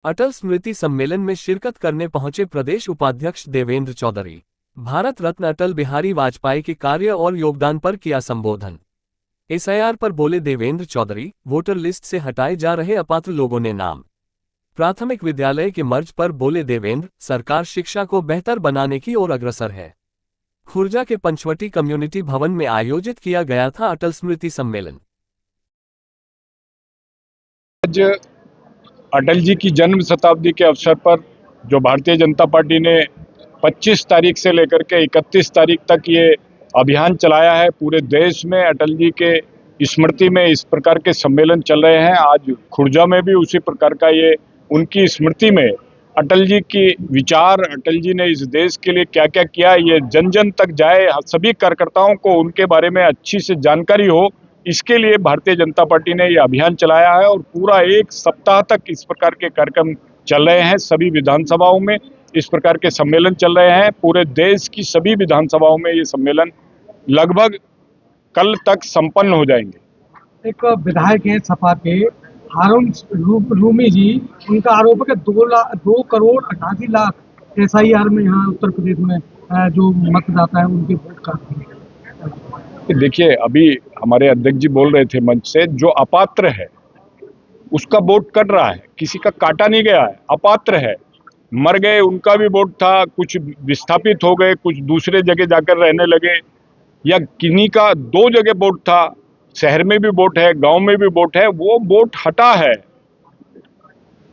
अटल स्मृति सम्मेलन में शिरकत करने पहुंचे प्रदेश उपाध्यक्ष देवेंद्र चौधरी। भारत रत्न अटल बिहारी वाजपेयी के कार्य और योगदान पर किया संबोधन। एसआईआर पर बोले देवेंद्र चौधरी, वोटर लिस्ट से हटाए जा रहे अपात्र लोगों ने नाम। प्राथमिक विद्यालय के मर्ज पर बोले देवेंद्र, सरकार शिक्षा को बेहतर बनाने की ओर अग्रसर है। खुर्जा के पंचवटी कम्युनिटी भवन में आयोजित किया गया था अटल स्मृति सम्मेलन। आज अटल जी की जन्म शताब्दी के अवसर पर जो भारतीय जनता पार्टी ने 25 तारीख से लेकर के 31 तारीख तक ये अभियान चलाया है, पूरे देश में अटल जी के स्मृति में इस प्रकार के सम्मेलन चल रहे हैं। आज खुर्जा में भी उसी प्रकार का ये उनकी स्मृति में अटल जी की विचार, अटल जी ने इस देश के लिए क्या क्या किया, ये जन जन तक जाए, सभी कार्यकर्ताओं को उनके बारे में अच्छी से जानकारी हो, इसके लिए भारतीय जनता पार्टी ने ये अभियान चलाया है और पूरा एक सप्ताह तक इस प्रकार के कार्यक्रम चल रहे हैं। सभी विधानसभाओं में इस प्रकार के सम्मेलन चल रहे हैं। पूरे देश की सभी विधानसभाओं में ये सम्मेलन लगभग कल तक संपन्न हो जाएंगे। एक विधायक है सपा के हारून रूमी जी, उनका आरोप है कि 2 करोड़ 88 लाख एसआईआर में यहाँ उत्तर प्रदेश में जो मतदाता है उनके वोट काटते हैं। देखिए, अभी हमारे अध्यक्ष जी बोल रहे थे मंच से, जो अपात्र है उसका वोट कट रहा है, किसी का काटा नहीं गया है। अपात्र है, मर गए, उनका भी वोट था, कुछ विस्थापित हो गए, कुछ दूसरे जगह जाकर रहने लगे, या किन्हीं का 2 जगह वोट था, शहर में भी वोट है, गांव में भी वोट है, वो वोट हटा है,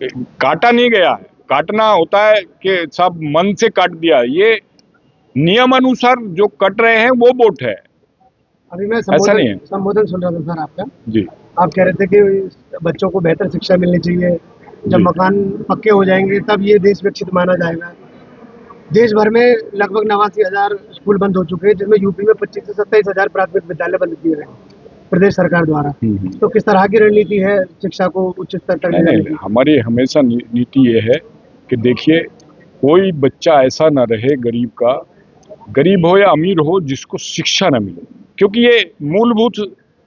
काटा नहीं गया है। काटना होता है कि सब मन से काट दिया, ये नियम अनुसार जो कट रहे हैं वो वोट है। अभी मैं संबोधन सुन रहा था सर आपका जी। आप कह रहे थे कि बच्चों को बेहतर शिक्षा मिलनी चाहिए, जब मकान पक्के हो जाएंगे तब ये देश विकसित माना जाएगा। देश भर में लगभग 89,000 स्कूल बंद हो चुके हैं, जिसमें यूपी में 25 से 27,000 प्राथमिक विद्यालय बंद किए गए प्रदेश सरकार द्वारा। तो किस तरह की रणनीति है शिक्षा को उच्च स्तर तक? नहीं, हमारी हमेशा नीति ये है कि देखिए, कोई बच्चा ऐसा ना रहे गरीब हो या अमीर हो, जिसको शिक्षा न मिले, क्योंकि ये मूलभूत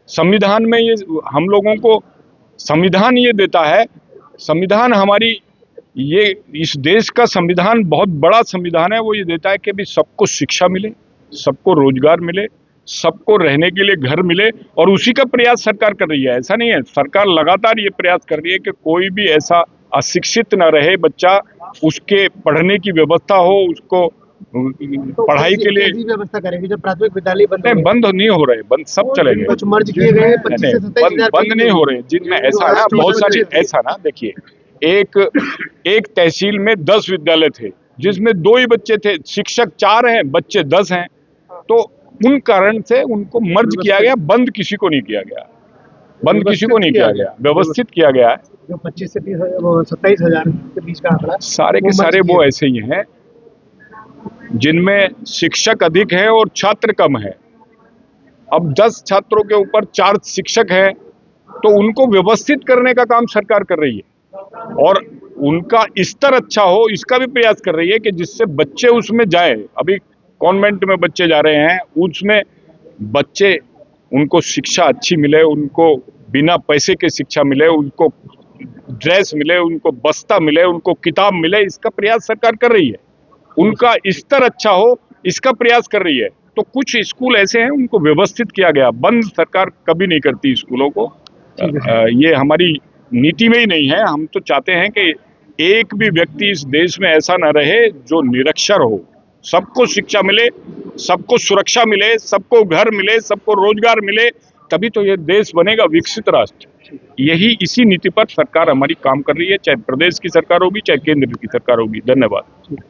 संविधान में ये हम लोगों को संविधान ये देता है। संविधान हमारी ये इस देश का संविधान बहुत बड़ा संविधान है, वो ये देता है कि भी सबको शिक्षा मिले, सबको रोजगार मिले, सबको रहने के लिए घर मिले, और उसी का प्रयास सरकार कर रही है। ऐसा नहीं है, सरकार लगातार ये प्रयास कर रही है कि कोई भी ऐसा अशिक्षित न रहे बच्चा, उसके पढ़ने की व्यवस्था हो, उसको पढ़ाई के लिए व्यवस्था करेंगे। जब प्राथमिक विद्यालय बंद नहीं हो रहे, बंद सब चलेंगे। कुछ मर्ज किए गए, बंद नहीं हो रहे, जिनमें ऐसा ना बहुत सारे ऐसा ना, देखिए, एक तहसील में 10 विद्यालय थे, जिसमें 2 ही बच्चे थे, शिक्षक 4 हैं, बच्चे 10 हैं, तो उन कारण से उनको मर्ज किया गया, बंद किसी को नहीं किया गया, व्यवस्थित किया गया है। जो 25 से 27,000 के बीच का आंकड़ा, सारे के सारे वो ऐसे ही हैं जिनमें शिक्षक अधिक है और छात्र कम है। अब 10 छात्रों के ऊपर 4 शिक्षक हैं, तो उनको व्यवस्थित करने का काम सरकार कर रही है और उनका स्तर अच्छा हो, इसका भी प्रयास कर रही है कि जिससे बच्चे उसमें जाए। अभी कॉन्वेंट में बच्चे जा रहे हैं, उसमें बच्चे, उनको शिक्षा अच्छी मिले, उनको बिना पैसे के शिक्षा मिले, उनको ड्रेस मिले, उनको बस्ता मिले, उनको किताब मिले, इसका प्रयास सरकार कर रही है। उनका स्तर अच्छा हो, इसका प्रयास कर रही है। तो कुछ स्कूल ऐसे हैं, उनको व्यवस्थित किया गया, बंद सरकार कभी नहीं करती स्कूलों को। ये हमारी नीति में ही नहीं है। हम तो चाहते हैं कि एक भी व्यक्ति इस देश में ऐसा न रहे जो निरक्षर हो, सबको शिक्षा मिले, सबको सुरक्षा मिले, सबको घर मिले, सबको रोजगार मिले, तभी तो ये देश बनेगा विकसित राष्ट्र। यही इसी नीति पर सरकार हमारी काम कर रही है, चाहे प्रदेश की सरकार होगी, चाहे केंद्र की सरकार होगी। धन्यवाद।